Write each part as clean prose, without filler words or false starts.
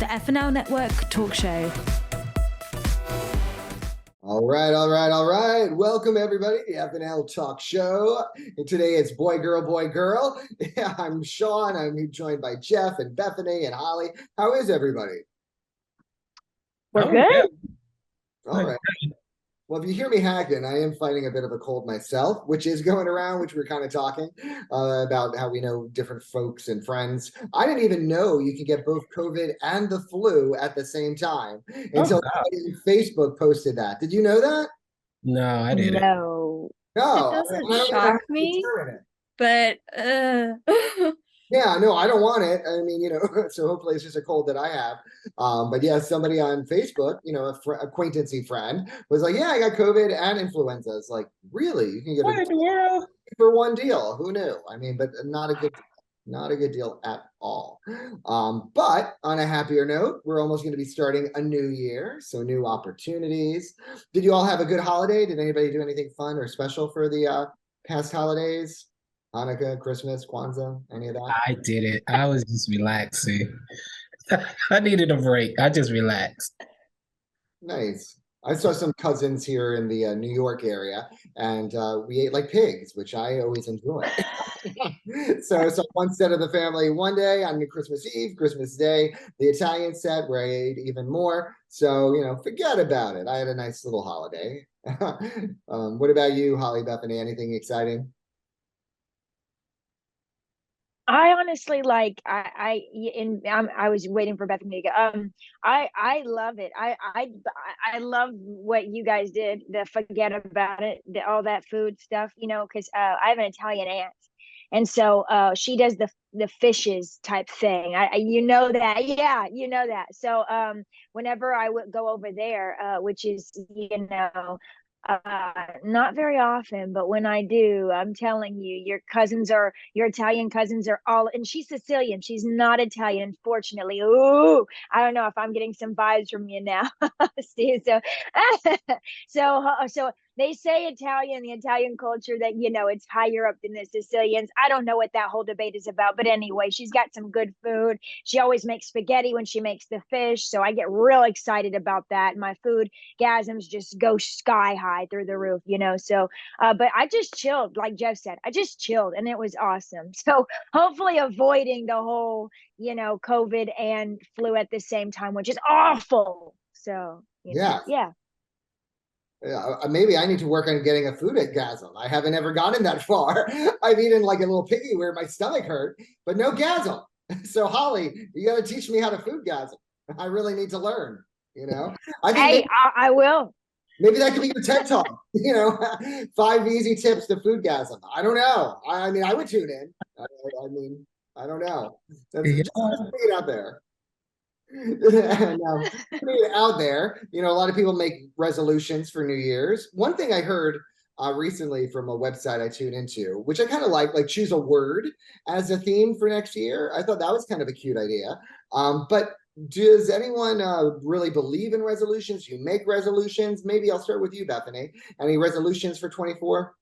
the FNL Network talk show. All right. Welcome, everybody, to the FNL Talk Show. And today it's boy, girl. I'm Sean. I'm joined by Jeff and Bethany and Holly. How is everybody? We're good. All right. Well, if you hear me hacking, I am fighting a bit of a cold myself, which is going around, which we're kind of talking about how we know different folks and friends. I didn't even know you could get both COVID and the flu at the same time until Facebook posted that. Did you know that? No, I didn't. No. No. It doesn't shock me, but yeah, no, I don't want it. I mean, so hopefully it's just a cold that I have. But yeah, somebody on Facebook, acquaintancey friend was like, yeah, I got COVID and influenza. It's like, really? You can get What in the world? for one deal. Who knew? I mean, but not a good deal at all. But on a happier note, we're almost going to be starting a new year. So new opportunities. Did you all have a good holiday? Did anybody do anything fun or special for the past holidays? Hanukkah, Christmas, Kwanzaa, any of that? I did it. I was just relaxing. I needed a break. I just relaxed. Nice. I saw some cousins here in the New York area, and we ate like pigs, which I always enjoy. So one set of the family one day on Christmas Eve, Christmas Day, the Italian set where I ate even more. So, forget about it. I had a nice little holiday. What about you, Holly, Bethany? Anything exciting? I honestly I was waiting for Bethany to go. I love it. I love what you guys did. The forget about it, all that food stuff, because I have an Italian aunt, and so she does the fishes type thing. I that. Yeah, that. So whenever I would go over there, which is not very often, but when I do, I'm telling you, your Italian cousins are all, and she's Sicilian. She's not Italian, unfortunately. Ooh, I don't know if I'm getting some vibes from you now, Steve. So they say Italian, the Italian culture, that it's higher up than the Sicilians. I don't know what that whole debate is about, but anyway, she's got some good food. She always makes spaghetti when she makes the fish, so I get real excited about that. My food gasms just go sky high through the roof, so but I just chilled, like Jeff said. I just chilled, and it was awesome. So hopefully avoiding the whole COVID and flu at the same time, which is awful. So yeah. Maybe I need to work on getting a food gasm. I haven't ever gotten that far. I've eaten like a little piggy where my stomach hurt, but no gasm. So Holly, you got to teach me how to food gasm. I really need to learn. I think I will. Maybe that could be your TED Talk. 5 easy tips to food gasm. I don't know. I mean, I would tune in. I don't know. Just putting it out there. Now, putting it out there, a lot of people make resolutions for New Year's. One thing I heard recently from a website I tune into, which I kind of like choose a word as a theme for next year. I thought that was kind of a cute idea. But does anyone really believe in resolutions? You make resolutions? Maybe I'll start with you, Bethany. Any resolutions for 24?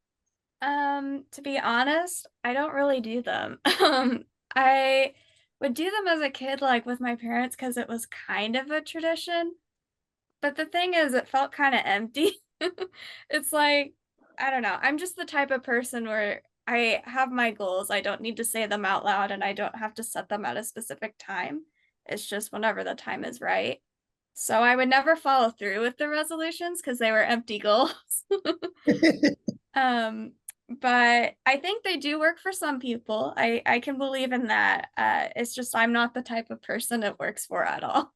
To be honest, I don't really do them. I would do them as a kid, like with my parents, because it was kind of a tradition. But the thing is, it felt kind of empty. It's like, I don't know. I'm just the type of person where I have my goals. I don't need to say them out loud, and I don't have to set them at a specific time. It's just whenever the time is right. So I would never follow through with the resolutions because they were empty goals. But I think they do work for some people. I can believe in that. It's just I'm not the type of person it works for at all.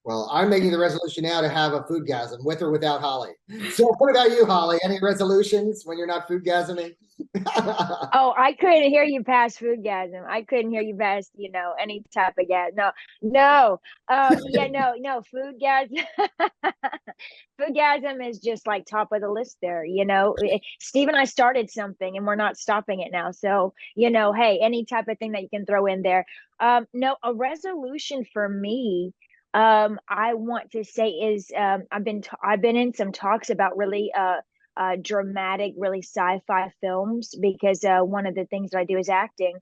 Well, I'm making the resolution now to have a food gasm, with or without Holly. So what about you, Holly? Any resolutions when you're not food gasming? Oh, I couldn't hear you past food gasm. I couldn't hear you past, any type of gas. No. Food gasm. Food gasm is just like top of the list there. Steve and I started something and we're not stopping it now. So, hey, any type of thing that you can throw in there. No, a resolution for me, I want to say is I've been in some talks about really dramatic, really sci-fi films, because one of the things that I do is acting.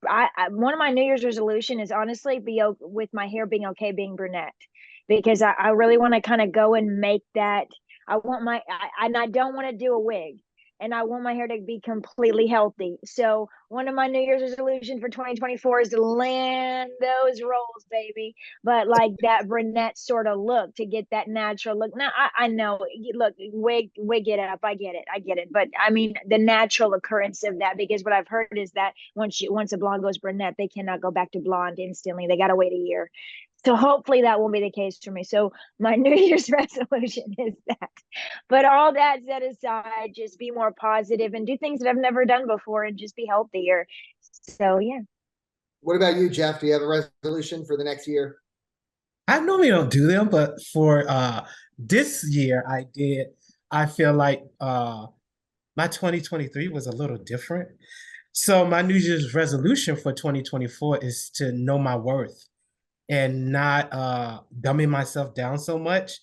one of my New Year's resolution is honestly with my hair being okay being brunette, because I really want to kind of go and make that. And I don't want to do a wig, and I want my hair to be completely healthy. So one of my New Year's resolutions for 2024 is to land those rolls, baby. But like that brunette sort of look, to get that natural look. Now I know, look, wig it up. I get it. But I mean the natural occurrence of that, because what I've heard is that once a blonde goes brunette, they cannot go back to blonde instantly. They got to wait a year. So hopefully that won't be the case for me. So my New Year's resolution is that. But all that set aside, just be more positive and do things that I've never done before and just be healthier. So yeah. What about you, Jeff? Do you have a resolution for the next year? I normally don't do them, but for this year I did. I feel like my 2023 was a little different. So my New Year's resolution for 2024 is to know my worth and not dumbing myself down so much,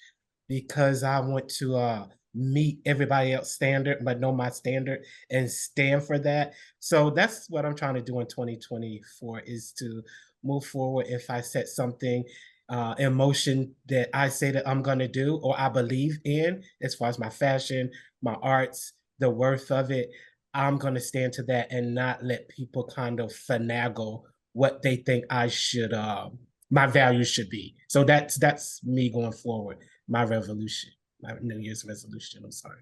because I want to meet everybody else's standard, but know my standard and stand for that. So that's what I'm trying to do in 2024, is to move forward. If I set something in motion that I say that I'm going to do or I believe in, as far as my fashion, my arts, the worth of it, I'm going to stand to that and not let people kind of finagle what they think I should my values should be. So that's me going forward. My revolution, my New Year's resolution. I'm sorry.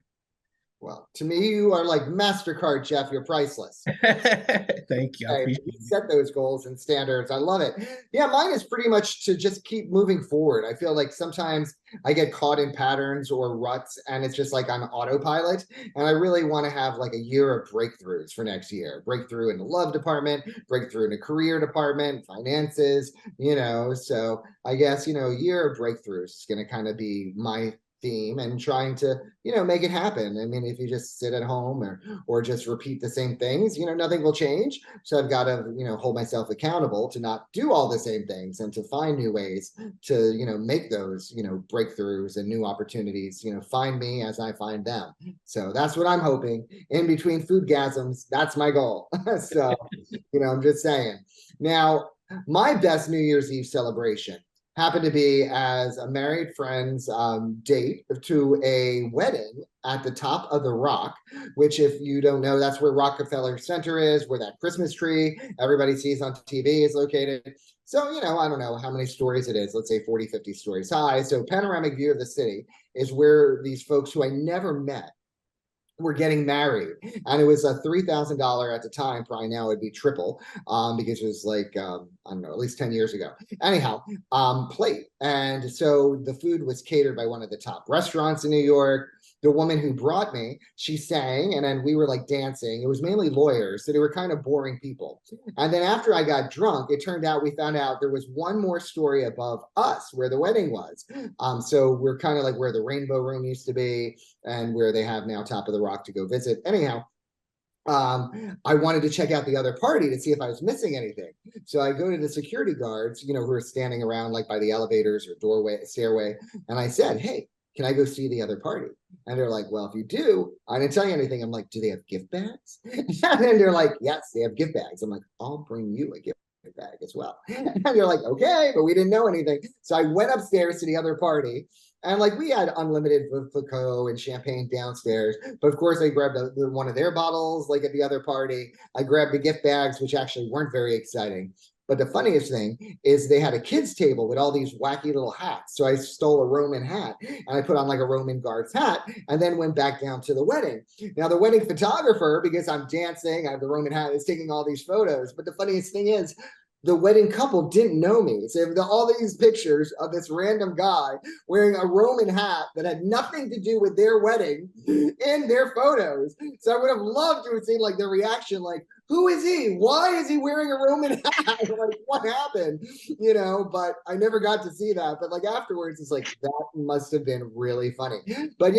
Well, to me, you are like MasterCard, Jeff. You're priceless. Thank you. I appreciate You it. set those goals and standards. I love it. Yeah, mine is pretty much to just keep moving forward. I feel like sometimes I get caught in patterns or ruts, and it's just like I'm autopilot. And I really want to have like a year of breakthroughs for next year. Breakthrough in the love department, breakthrough in the career department, finances, So I guess, a year of breakthroughs is going to kind of be my theme, and trying to make it happen. I mean, if you just sit at home or just repeat the same things, nothing will change. So I've got to hold myself accountable to not do all the same things, and to find new ways to make those breakthroughs and new opportunities find me as I find them. So that's what I'm hoping. In between foodgasms, that's my goal. So I'm just saying. Now, my best New Year's Eve celebration happened to be as a married friend's date to a wedding at the top of the Rock, which, if you don't know, that's where Rockefeller Center is, where that Christmas tree everybody sees on TV is located. So, I don't know how many stories it is. Let's say 40, 50 stories high. So panoramic view of the city is where these folks who I never met were getting married, and it was a $3,000 at the time. Probably now it'd be triple, because it was like I don't know, at least 10 years ago. Anyhow, plate, and so the food was catered by one of the top restaurants in New York. The woman who brought me, she sang, and then we were like dancing. It was mainly lawyers, so they were kind of boring people. And then after I got drunk, we found out there was one more story above us where the wedding was. So we're kind of like where the Rainbow Room used to be, and where they have now Top of the Rock to go visit. Anyhow, I wanted to check out the other party to see if I was missing anything. So I go to the security guards, who are standing around like by the elevators or stairway. And I said, hey, can I go see the other party? And they're like, well, if you do, I didn't tell you anything. I'm like, do they have gift bags? And then they're like, yes, they have gift bags. I'm like, I'll bring you a gift bag as well. And they're like, okay, but we didn't know anything. So I went upstairs to the other party, and like we had unlimited Foucault and champagne downstairs. But of course, I grabbed one of their bottles, like at the other party. I grabbed the gift bags, which actually weren't very exciting. But the funniest thing is they had a kids table with all these wacky little hats. So I stole a Roman hat, and I put on like a Roman guard's hat, and then went back down to the wedding. Now the wedding photographer, because I'm dancing, I have the Roman hat, is taking all these photos. But the funniest thing is, the wedding couple didn't know me. So all these pictures of this random guy wearing a Roman hat that had nothing to do with their wedding in their photos. So I would have loved to have seen like their reaction, like, who is he? Why is he wearing a Roman hat? Like, what happened? But I never got to see that. But like afterwards, it's like, that must have been really funny. But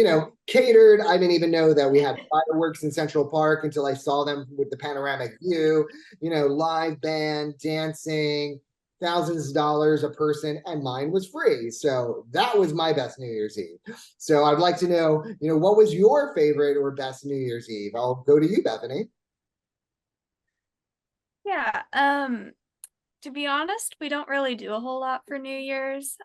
catered, I didn't even know that we had fireworks in Central Park until I saw them with the panoramic view, live band, dancing, thousands of dollars a person, and mine was free. So that was my best New Year's Eve. So I'd like to know, what was your favorite or best New Year's Eve? I'll go to you, Bethany. Yeah. To be honest, we don't really do a whole lot for New Year's.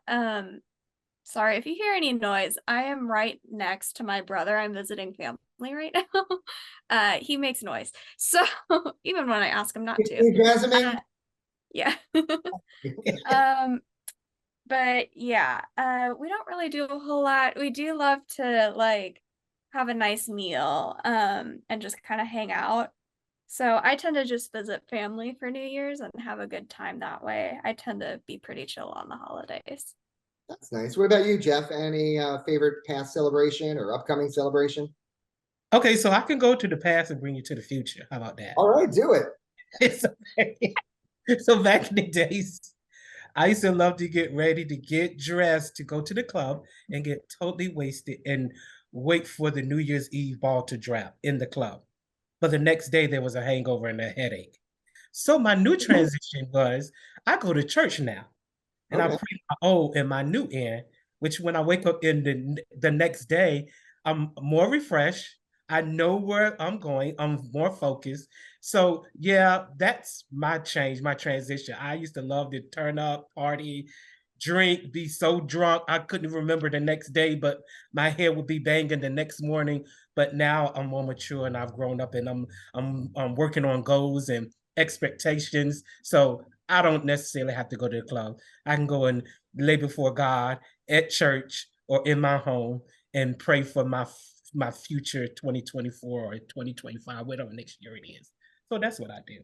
Sorry if you hear any noise. I am right next to my brother. I'm visiting family right now. He makes noise. So even when I ask him not to. Yeah. But yeah, we don't really do a whole lot. We do love to like have a nice meal, and just kind of hang out. So I tend to just visit family for New Year's and have a good time that way. I tend to be pretty chill on the holidays. That's nice. What about you, Jeff? Any favorite past celebration or upcoming celebration? Okay, so I can go to the past and bring you to the future. How about that? All right, do it. So back in the days, I used to love to get ready to get dressed to go to the club and get totally wasted and wait for the New Year's Eve ball to drop in the club. But the next day there was a hangover and a headache. So my new transition was I go to church now and I Okay. pray my old and my new in, which when I wake up in the next day, I'm more refreshed. I know where I'm going. I'm more focused. So yeah, that's my change, my transition. I used to love to turn up, party, drink, be so drunk I couldn't remember the next day, but my head would be banging the next morning. But now I'm more mature and I've grown up and I'm working on goals and expectations. So I don't necessarily have to go to the club. I can go and lay before God at church or in my home and pray for my future 2024 or 2025, whatever next year it is. So that's what I do.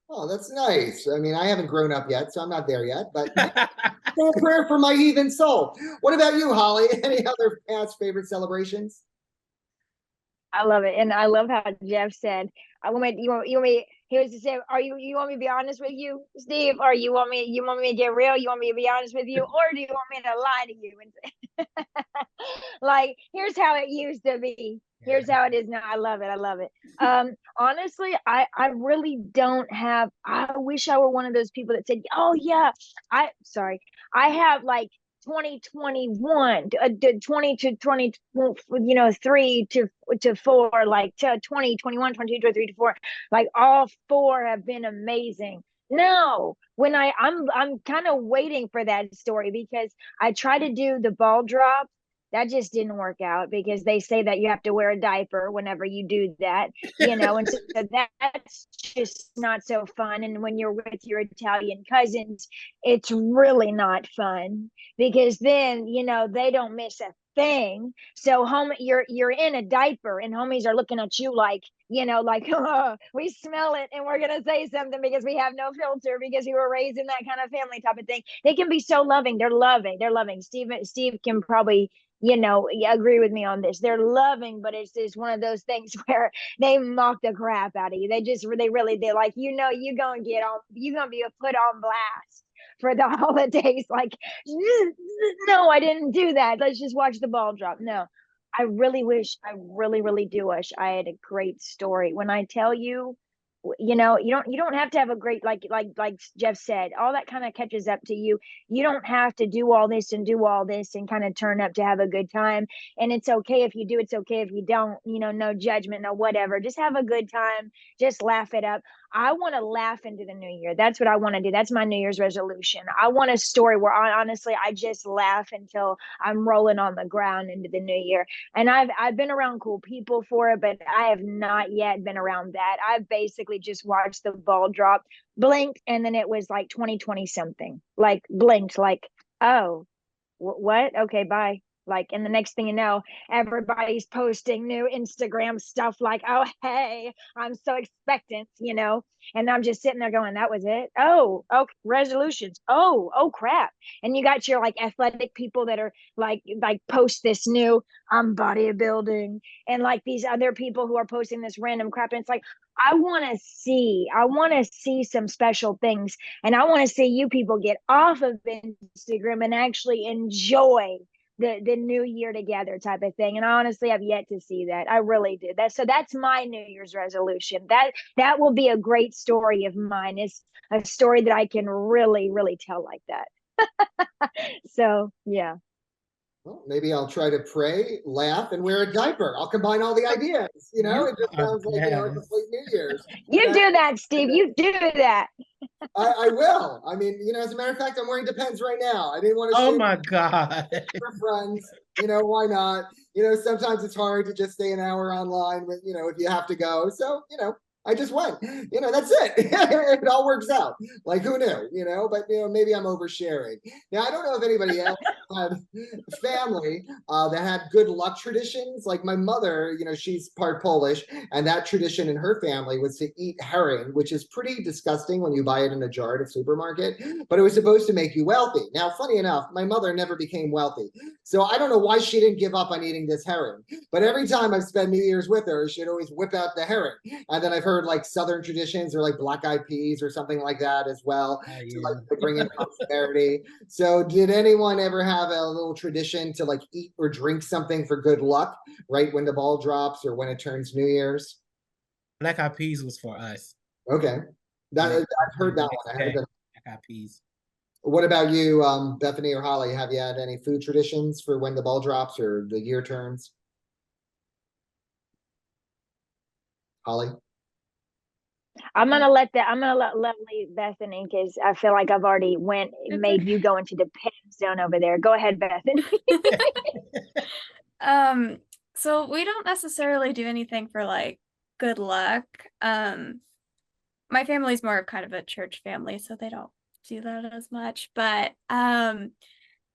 Oh, that's nice. I mean, I haven't grown up yet, so I'm not there yet, but say a prayer for my heathen soul. What about you, Holly? Any other past favorite celebrations? I love it. And I love how Jeff said, I want me, you want me, he was to say, you want me to be honest with you, Steve? Or you want me to get real? You want me to be honest with you? Or do you want me to lie to you? And like, here's how it used to be. Here's how it is now. I love it. I love it. Honestly, I really don't have, I wish I were one of those people that said, oh yeah, I have like 2021 20 to 20 3 to 4 like to 20 21 22 23 to 4 like all 4 have been amazing. No, when I'm kind of waiting for that story because I try to do the ball drop. That just didn't work out because they say that you have to wear a diaper whenever you do that, and so that's just not so fun. And when you're with your Italian cousins, it's really not fun because then they don't miss a thing. So home you're in a diaper and homies are looking at you like like oh, we smell it and we're gonna say something because we have no filter because we were raised in that kind of family type of thing. They can be so loving. They're loving. Steve can probably agree with me on this. They're loving, but it's just one of those things where they mock the crap out of you. They're like, you're gonna be put on blast for the holidays. Like, no, I didn't do that. Let's just watch the ball drop. No, I really do wish I had a great story. When I tell you, you don't have to have a great like Jeff said, all that kind of catches up to you. You don't have to do all this and kind of turn up to have a good time. And it's okay if you do, it's okay if you don't, no judgment, no whatever. Just have a good time, just laugh it up. I want to laugh into the new year. That's what I want to do. That's my New Year's resolution. I want a story where honestly I just laugh until I'm rolling on the ground into the new year. And I've been around cool people for it, but I have not yet been around that. I've basically just watched the ball drop, blinked, and then it was like 2020 something. Like blinked, like, oh, what? Okay, bye. Like, and the next thing you know, everybody's posting new Instagram stuff like, oh, hey, I'm so expectant, and I'm just sitting there going, that was it. Oh, resolutions. Oh, crap. And you got your like athletic people that are like post this new, I'm bodybuilding, and like these other people who are posting this random crap. And it's like, I want to see some special things. And I want to see you people get off of Instagram and actually enjoy the new year together type of thing. And I honestly have yet to see that. I really did that. So that's my New Year's resolution. That will be a great story of mine. It's a story that I can really, really tell like that. So yeah. Well, maybe I'll try to pray, laugh, and wear a diaper. I'll combine all the ideas. You know, it just sounds like, a complete New Year's. You do that, Steve. You do that. I will. I mean, as a matter of fact, I'm wearing Depends right now. I didn't want to. Oh my God. For friends, why not? Sometimes it's hard to just stay an hour online with, if you have to go. So, I just went, that's it. It all works out. Like, who knew, but, maybe I'm oversharing. Now, I don't know if anybody else had family that had good luck traditions. Like my mother, she's part Polish, and that tradition in her family was to eat herring, which is pretty disgusting when you buy it in a jar at a supermarket, but it was supposed to make you wealthy. Now, funny enough, my mother never became wealthy. So I don't know why she didn't give up on eating this herring, but every time I've spent New Year's with her, she'd always whip out the herring. And then I've heard like Southern traditions or like black-eyed peas or something like that as well, to like bring in prosperity. So did anyone ever have a little tradition to like eat or drink something for good luck right when the ball drops or when it turns New Year's? Black-eyed peas was for us. Okay. I've heard that one. I haven't done. Black-eyed peas. What about you, Bethany or Holly? Have you had any food traditions for when the ball drops or the year turns? Holly? I'm gonna let lovely Bethany, because I feel like I've already made you go into the pen zone over there. Go ahead, Bethany. So we don't necessarily do anything for like good luck. My family's more of kind of a church family, so they don't do that as much. But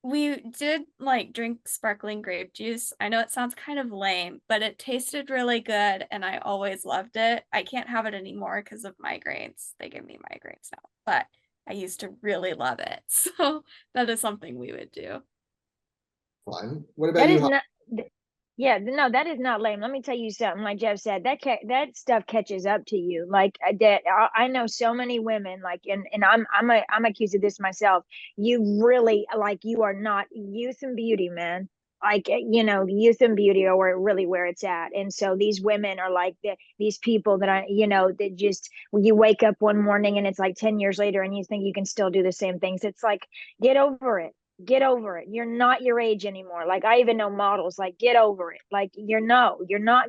we did like drink sparkling grape juice. I know it sounds kind of lame, but it tasted really good and I always loved it. I can't have it anymore because of migraines. They give me migraines now, but I used to really love it. So that is something we would do. Fun. What about you? Yeah, no, that is not lame. Let me tell you something. Like Jeff said, that stuff catches up to you. Like that, I know so many women. Like, and I'm accused of this myself. You really you are not youth and beauty, man. Like youth and beauty are really where it's at. And so these women are like these people that that just when you wake up one morning and it's like 10 years later and you think you can still do the same things. It's like, get over it. Get over it. You're not your age anymore. Like I even know models, like get over it. Like you're not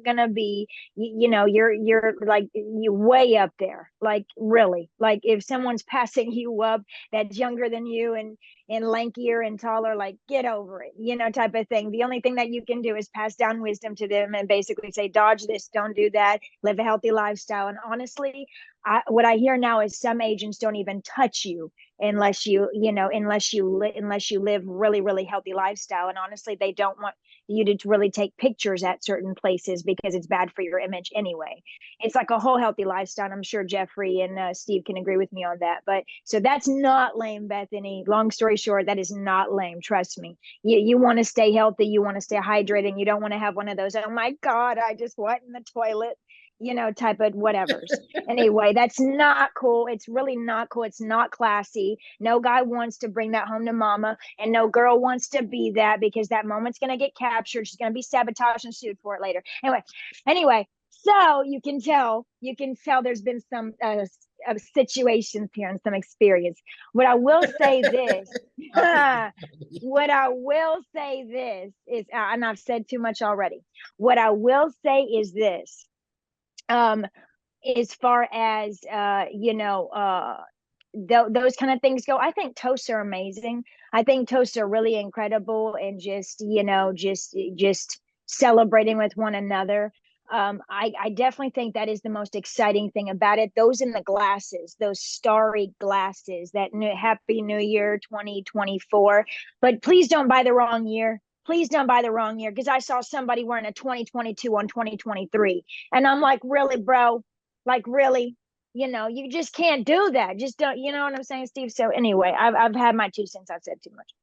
gonna be, you're like you way up there. Like really, like if someone's passing you up that's younger than you and lankier and taller, like get over it, type of thing. The only thing that you can do is pass down wisdom to them and basically say, dodge this, don't do that, live a healthy lifestyle. And honestly, what I hear now is some agents don't even touch you unless you live really, really healthy lifestyle. And honestly, they don't want you to really take pictures at certain places because it's bad for your image anyway. It's like a whole healthy lifestyle. And I'm sure Geoffrey and Steve can agree with me on that. But so that's not lame, Bethany. Long story short, that is not lame. Trust me. You want to stay healthy. You want to stay hydrated. And you don't want to have one of those, oh my God, I just went in the toilet, type of whatevers. Anyway, that's not cool. It's really not cool. It's not classy. No guy wants to bring that home to mama, and no girl wants to be that, because that moment's going to get captured. She's going to be sabotaged and sued for it later. Anyway, so you can tell there's been some situations here and some experience. What I will say this, is, and I've said too much already. What I will say is this. As far as those kind of things go, I think toasts are amazing. I think toasts are really incredible, and just celebrating with one another. I definitely think that is the most exciting thing about it. Those in the glasses, those starry glasses, that Happy New Year 2024. But please don't buy the wrong year. Please don't buy the wrong year, because I saw somebody wearing a 2022 on 2023. And I'm like, really, bro? Like, really? You just can't do that. Just don't, you know what I'm saying, Steve? So anyway, I've had my 2 cents. I've said too much.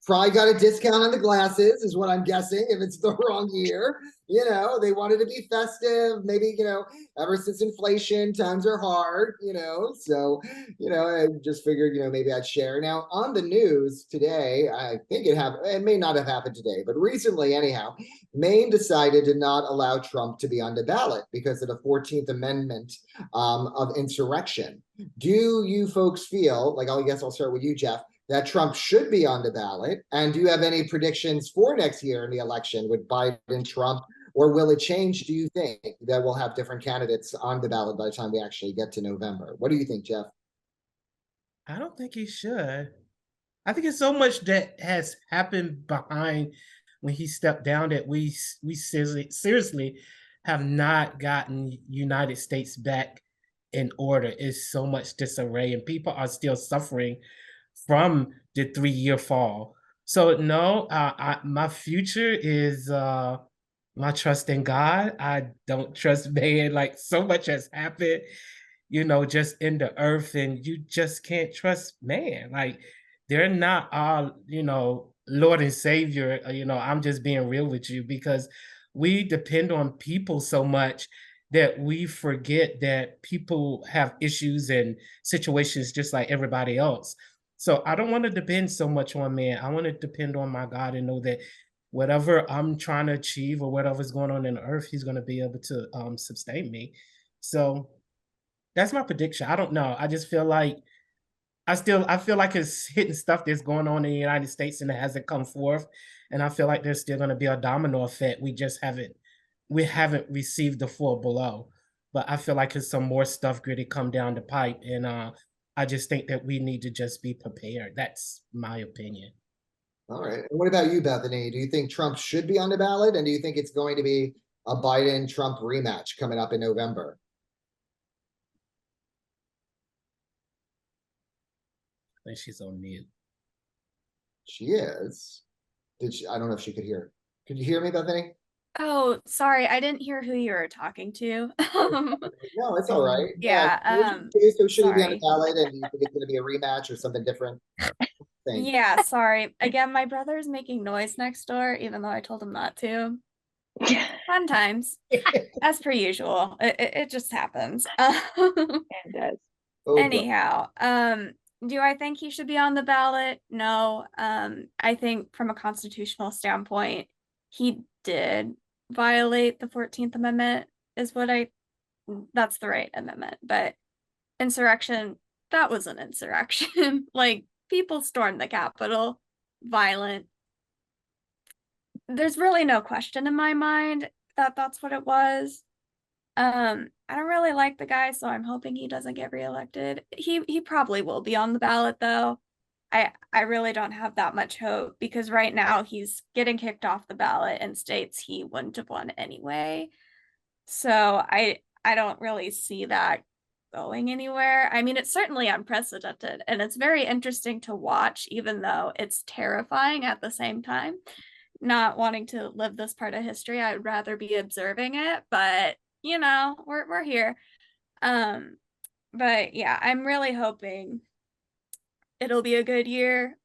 Probably got a discount on the glasses, is what I'm guessing, if it's the wrong year. They wanted to be festive. Maybe, ever since inflation, times are hard, so, I just figured, maybe I'd share. Now, on the news today, I think it may not have happened today, but recently, anyhow, Maine decided to not allow Trump to be on the ballot because of the 14th Amendment of insurrection. Do you folks feel, like, I guess I'll start with you, Jeff, that Trump should be on the ballot? And do you have any predictions for next year in the election with Biden, Trump, or will it change? Do you think that we'll have different candidates on the ballot by the time we actually get to November? What do you think, Jeff? I don't think he should. I think it's so much that has happened behind when he stepped down that we seriously have not gotten United States back in order. It's so much disarray, and people are still suffering from the 3-year fall. So no, my future is my trust in God. I don't trust man. Like, so much has happened, just in the earth, and you just can't trust man. Like, they're not our, Lord and Savior. I'm just being real with you, because we depend on people so much that we forget that people have issues and situations just like everybody else. So I don't want to depend so much on man. I want to depend on my God and know that whatever I'm trying to achieve or whatever's going on in the earth, he's going to be able to sustain me. So that's my prediction. I don't know. I just feel like I feel like it's hitting stuff that's going on in the United States and it hasn't come forth. And I feel like there's still going to be a domino effect. We haven't received the full blow. But I feel like there's some more stuff gritty come down the pipe. And I just think that we need to just be prepared. That's my opinion. All right. And what about you, Bethany? Do you think Trump should be on the ballot? And do you think it's going to be a Biden-Trump rematch coming up in November? I think she's on mute. She is. I don't know if she could hear. Could you hear me, Bethany? Oh, sorry, I didn't hear who you were talking to. No, it's all right. Yeah, so should he be on the sorry. ballot, and do you think it's going to be a rematch or something different? Yeah, sorry. Again, my brother's making noise next door, even though I told him not to. Fun times, as per usual. It just happens. It does. Oh, Anyhow, do I think he should be on the ballot? No. I think from a constitutional standpoint, he did violate the 14th Amendment, that's the right amendment. But insurrection, that was an insurrection. Like, people stormed the Capitol, violent. There's really no question in my mind that that's what it was. I don't really like the guy, so I'm hoping he doesn't get reelected. He probably will be on the ballot, though. I really don't have that much hope, because right now he's getting kicked off the ballot in states he wouldn't have won anyway. So I don't really see that going anywhere. I mean, it's certainly unprecedented, and it's very interesting to watch, even though it's terrifying at the same time. Not wanting to live this part of history, I'd rather be observing it, but we're here. But yeah, I'm really hoping it'll be a good year.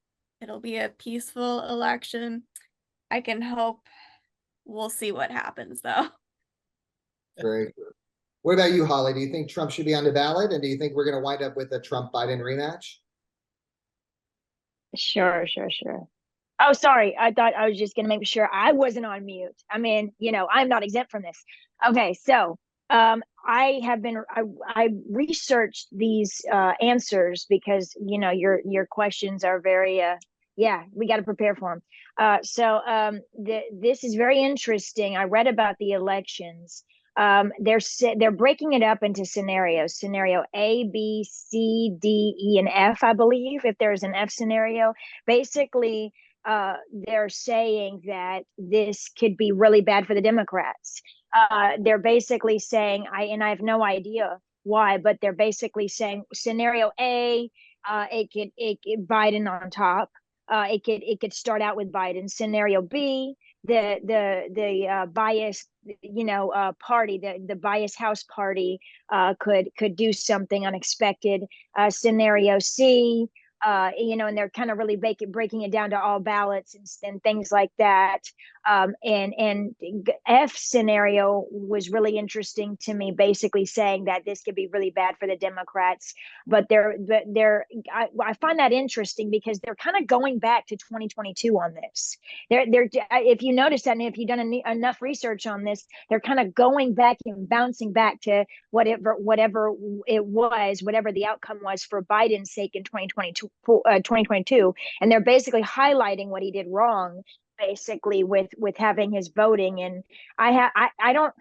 It'll be a peaceful election. I can hope. We'll see what happens, though. very good. What about you, Holly? Do you think Trump should be on the ballot? And do you think we're going to wind up with a Trump-Biden rematch? Sure. Oh, sorry. I thought I was just going to make sure I wasn't on mute. I mean, I'm not exempt from this. Okay, so I researched these answers because your questions are very we got to prepare for them. This is very interesting. I read about the elections. They're breaking it up into scenarios. Scenario A, B, C, D, E, and F, I believe. If there's an F scenario, basically they're saying that this could be really bad for the Democrats. They're basically saying, I have no idea why, but they're basically saying scenario A, it could Biden on top. It could start out with Biden. Scenario B, the bias party, the bias House party could do something unexpected. Scenario C, and they're kind of really breaking it down to all ballots and things like that. And F scenario was really interesting to me, basically saying that this could be really bad for the Democrats. But I find that interesting because they're kind of going back to 2022 on this. If you notice that, and if you've done enough research on this, they're kind of going back and bouncing back to whatever it was, whatever the outcome was for Biden's sake in 2022. 2022, and they're basically highlighting what he did wrong, basically with having his voting. And I don't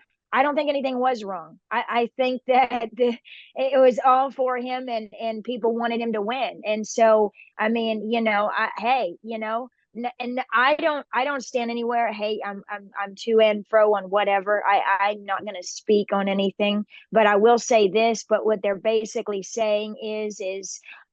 think anything was wrong. I think that it was all for him, and people wanted him to win. And so, I mean, hey, and I don't stand anywhere. Hey, I'm to and fro on whatever. I'm not going to speak on anything, but I will say this. But what they're basically saying is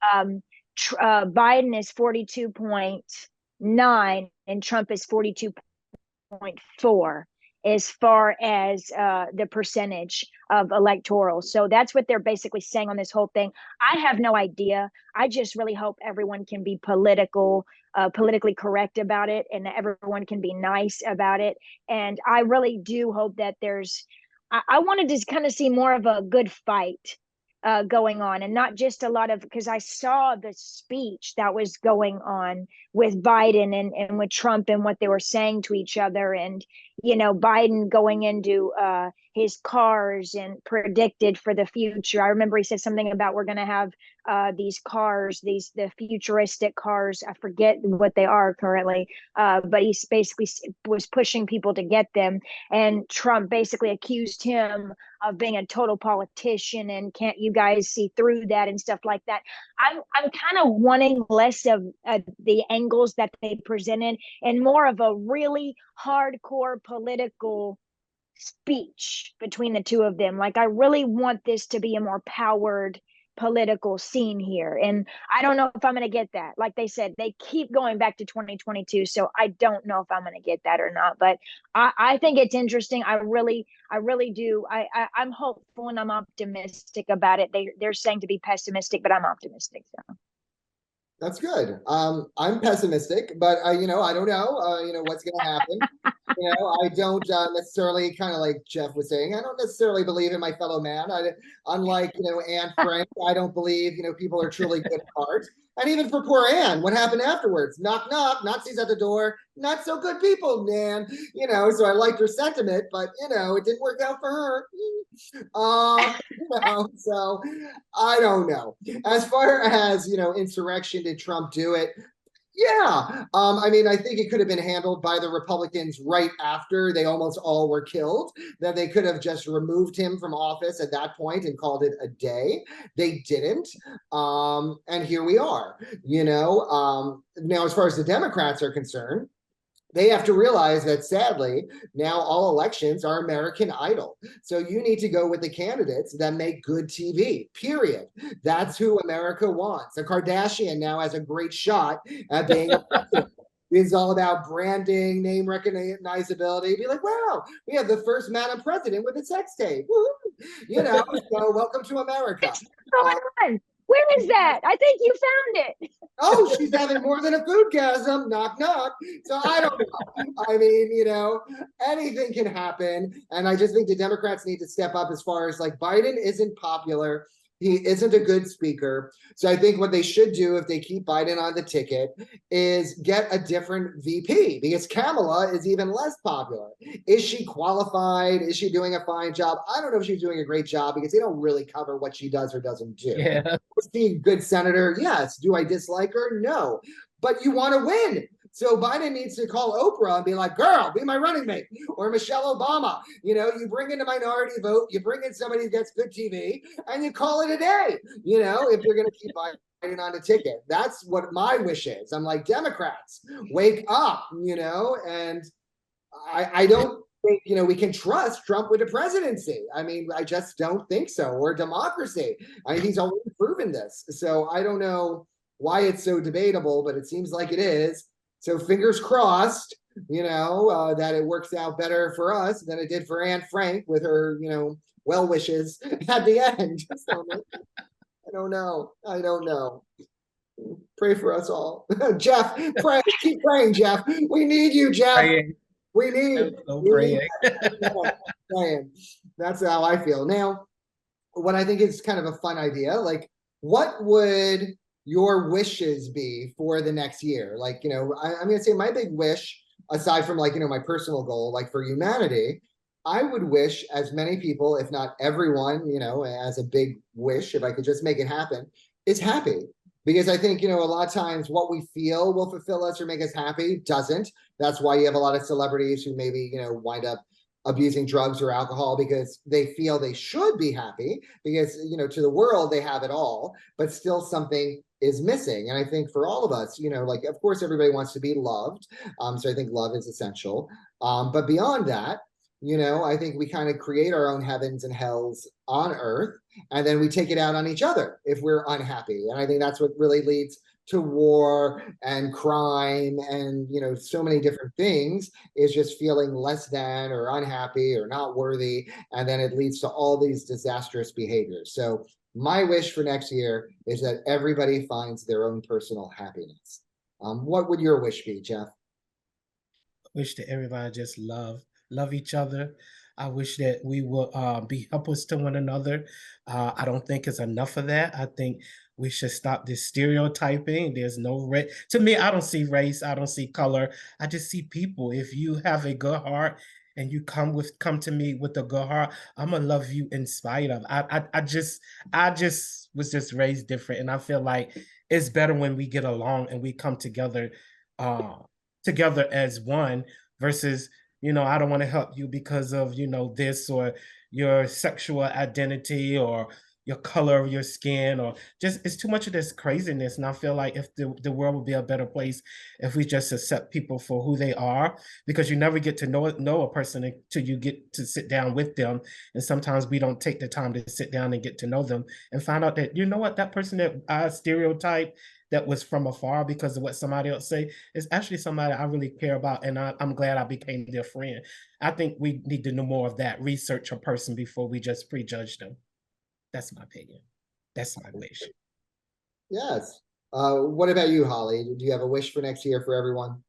Biden is 42.9 and Trump is 42.4 as far as the percentage of electoral. So that's what they're basically saying on this whole thing. I have no idea. I just really hope everyone can be politically correct about it, and everyone can be nice about it. And I really do hope that I wanted to kind of see more of a good fight going on, and not just a lot of, because I saw the speech that was going on with Biden and with Trump and what they were saying to each other. And, Biden going into his cars and predicted for the future. I remember he said something about we're going to have these cars, the futuristic cars. I forget what they are currently, but he basically was pushing people to get them. And Trump basically accused him of being a total politician, and can't you guys see through that and stuff like that. I'm kind of wanting less of the angles that they presented and more of a really hardcore political speech between the two of them. Like, I really want this to be a more powered political scene here, and I don't know if I'm going to get that. Like they said, they keep going back to 2022, so I don't know if I'm going to get that or not. But I think it's interesting. I really do. I'm hopeful and I'm optimistic about it. They're saying to be pessimistic, but I'm optimistic. So That's good. I'm pessimistic, but I don't know. What's going to happen. I don't necessarily, kind of like Jeff was saying, I don't necessarily believe in my fellow man. Unlike, Anne Frank, I don't believe, people are truly good at heart. And even for poor Anne, what happened afterwards? Knock, knock, Nazis at the door. Not so good people, man. So I liked her sentiment, but, it didn't work out for her. So I don't know. As far as, insurrection, did Trump do it? Yeah. I think it could have been handled by the Republicans right after they almost all were killed, that they could have just removed him from office at that point and called it a day. They didn't. And here we are, now, as far as the Democrats are concerned, they have to realize that, sadly, now all elections are American Idol. So you need to go with the candidates that make good TV, period. That's who America wants. The Kardashian now has a great shot at being a president. It's all about branding, name recognizability. Be like, wow, we have the first Madam President with a sex tape. Woo-hoo. So welcome to America. Where is that? I think you found it. Oh, she's having more than a foodgasm. Knock, knock. So I don't know. Anything can happen. And I just think the Democrats need to step up as far as, like, Biden isn't popular. He isn't a good speaker. So I think what they should do, if they keep Biden on the ticket, is get a different VP, because Kamala is even less popular. Is she qualified? Is she doing a fine job? I don't know if she's doing a great job, because they don't really cover what she does or doesn't do. Yeah. Is she a good senator? Yes. Do I dislike her? No. But you want to win. So Biden needs to call Oprah and be like, girl, be my running mate. Or Michelle Obama. You bring in a minority vote, you bring in somebody who gets good TV, and you call it a day, if you're going to keep Biden on the ticket. That's what my wish is. I'm like, Democrats, wake up, and I don't think, we can trust Trump with the presidency. I just don't think so. Or democracy. He's already proven this. So I don't know why it's so debatable, but it seems like it is. So fingers crossed, that it works out better for us than it did for Anne Frank with her, well wishes at the end. So, I don't know. Pray for us all. Jeff, pray. Keep praying, Jeff. We need you, Jeff. Praying. We need. Praying. That's how I feel. Now, what I think is kind of a fun idea, like, what would your wishes be for the next year? Like, I'm going to say my big wish, aside from, like, my personal goal, like for humanity, I would wish as many people, if not everyone, as a big wish, if I could just make it happen, is happy. Because I think, a lot of times what we feel will fulfill us or make us happy doesn't. That's why you have a lot of celebrities who maybe, wind up abusing drugs or alcohol because they feel they should be happy because, to the world, they have it all, but still something is missing. And I think for all of us, like, of course, everybody wants to be loved. So I think love is essential. But beyond that, I think we kind of create our own heavens and hells on earth, and then we take it out on each other if we're unhappy. And I think that's what really leads to war and crime and, so many different things, is just feeling less than or unhappy or not worthy. And then it leads to all these disastrous behaviors. So my wish for next year is that everybody finds their own personal happiness. What would your wish be, Jeff? Wish that everybody just love each other. I wish that we will be helpers to one another. I don't think it's enough of that. I think we should stop this stereotyping. There's no race. To me, I don't see race. I don't see color. I just see people. If you have a good heart and you come to me with a good heart, I'm gonna love you in spite of. I just was just raised different, and I feel like it's better when we get along and we come together, together as one versus, I don't want to help you because of, this or your sexual identity or your color of your skin, or just it's too much of this craziness. And I feel like if the world would be a better place if we just accept people for who they are, because you never get to know a person until you get to sit down with them. And sometimes we don't take the time to sit down and get to know them and find out that, that person that I stereotype that was from afar because of what somebody else say is actually somebody I really care about, and I'm glad I became their friend. I think we need to know more of that. Research a person before we just prejudge them. That's my opinion. That's my wish. Yes. What about you, Holly? Do you have a wish for next year for everyone?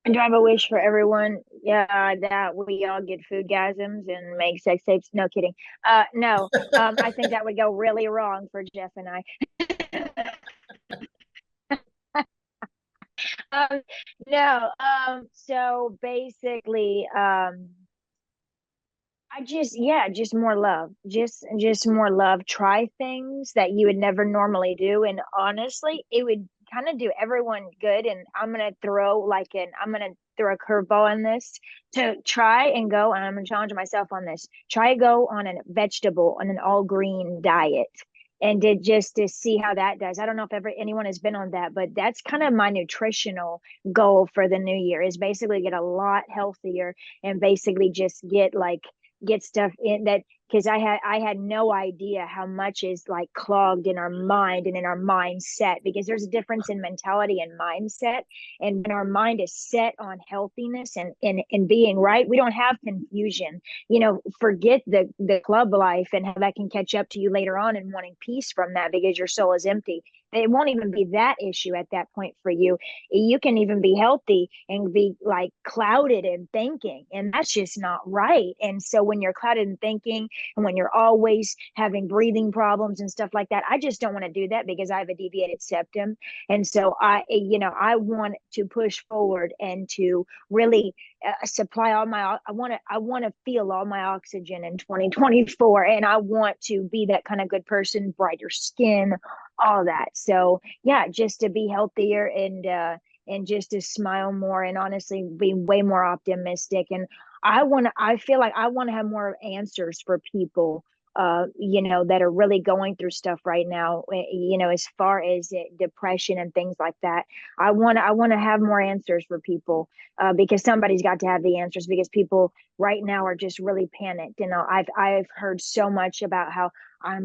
Do I have a wish for everyone? Yeah, that we all get foodgasms and make sex tapes. No kidding. No. I think that would go really wrong for Jeff and I. No. So basically, just more love. Just more love. Try things that you would never normally do. And honestly, it would kind of do everyone good. And I'm gonna throw a curveball in this to try and go, and I'm gonna challenge myself on this. Try go on a vegetable on an all green diet. And did just to see how that does. I don't know if anyone has been on that, but that's kind of my nutritional goal for the new year, is basically get a lot healthier and basically just get stuff in that, because I had no idea how much is like clogged in our mind and in our mindset, because there's a difference in mentality and mindset. And when our mind is set on healthiness and being right, we don't have confusion. Forget the club life and how that can catch up to you later on and wanting peace from that because your soul is empty. It won't even be that issue at that point for you. You can even be healthy and be like clouded in thinking, and that's just not right. And so when you're clouded in thinking and when you're always having breathing problems and stuff like that, I just don't want to do that because I have a deviated septum. And so I want to push forward and to really supply all my, I want to feel all my oxygen in 2024, and I want to be that kind of good person, brighter skin, all that. So yeah, just to be healthier and just to smile more and honestly be way more optimistic. And I feel like I want to have more answers for people that are really going through stuff right now, as far as depression and things like that. I want to have more answers for people, because somebody's got to have the answers, because people right now are just really panicked. I've heard so much about how I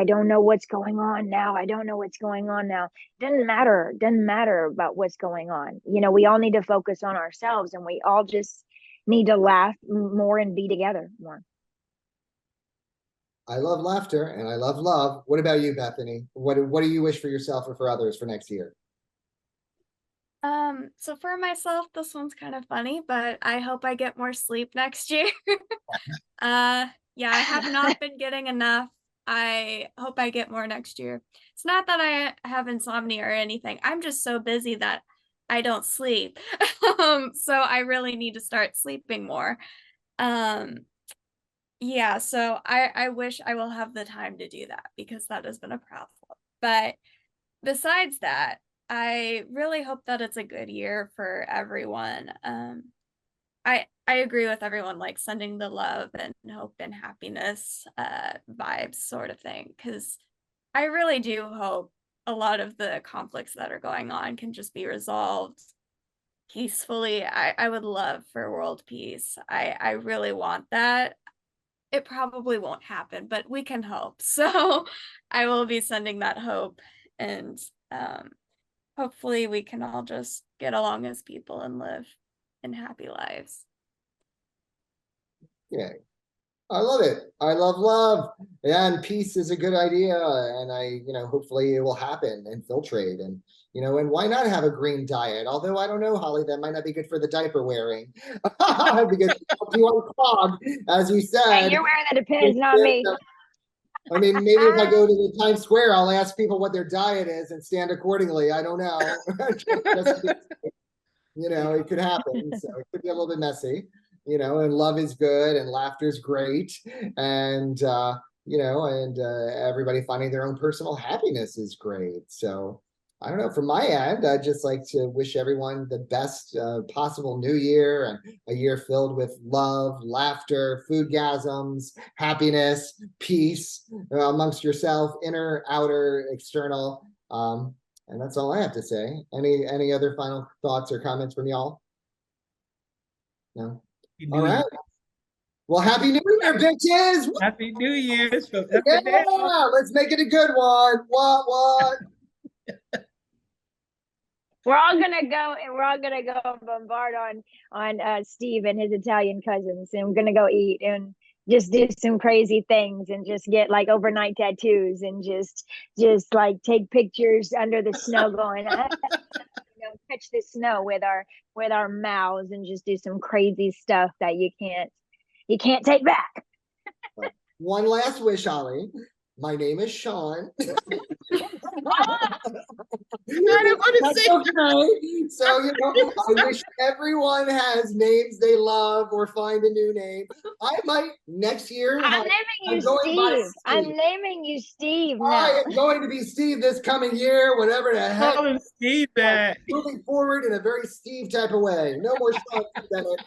don't know what's going on now. I don't know what's going on now. Doesn't matter about what's going on. We all need to focus on ourselves, and we all just need to laugh more and be together more. I love laughter and I love love. What about you, Bethany? What do you wish for yourself or for others for next year? So for myself, this one's kind of funny, but I hope I get more sleep next year. Yeah, I have not been getting enough. I hope I get more next year. It's not that I have insomnia or anything. I'm just so busy that I don't sleep. So I really need to start sleeping more. Yeah, so I wish I will have the time to do that because that has been a problem. But besides that, I really hope that it's a good year for everyone. I agree with everyone, like sending the love and hope and happiness vibes sort of thing, because I really do hope a lot of the conflicts that are going on can just be resolved peacefully. I would love for world peace. I really want that. It probably won't happen, but we can hope. So I will be sending that hope, and hopefully we can all just get along as people and live in happy lives. Yeah. I love it. I love love. Yeah, and peace is a good idea. And hopefully it will happen and filtrate. And, and why not have a green diet? Although I don't know, Holly, that might not be good for the diaper wearing. Because you unclog, as you said. Hey, you're wearing the depends, not me. I mean, maybe if I go to the Times Square, I'll ask people what their diet is and stand accordingly. I don't know. It could happen. So it could be a little bit messy. And love is good and laughter is great. And, everybody finding their own personal happiness is great. So I don't know, from my end, I'd just like to wish everyone the best possible new year, and a year filled with love, laughter, foodgasms, happiness, peace amongst yourself, inner, outer, external. And that's all I have to say. Any other final thoughts or comments from y'all? No? All right. Well, Happy New Year, bitches! Happy New Year. So Yeah, let's make it a good one. What? We're all gonna go and bombard on Steve and his Italian cousins, and we're gonna go eat and just do some crazy things and just get like overnight tattoos and just like take pictures under the snow going catch the snow with our mouths and just do some crazy stuff that you can't take back. One last wish, Holly. My name is Sean. I don't want to say. Okay. So, I wish everyone has names they love or find a new name. I might next year. I'm naming you Steve. I'm naming you Steve now. I am going to be Steve this coming year, whatever the heck. Call him Steve back. Moving forward in a very Steve type of way. No more Sean Bennett.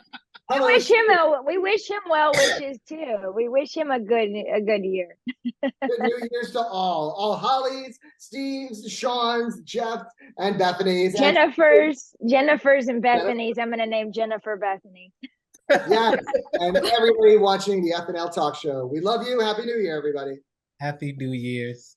We wish him well wishes too. We wish him a good year. Good New Year's to all Hollies, Steves, Sean's, Jeff, and Bethany's. Jennifer's and Bethany's. I'm gonna name Jennifer Bethany. Yeah, and everybody watching the FNL Talk Show. We love you. Happy New Year, everybody. Happy New Year's.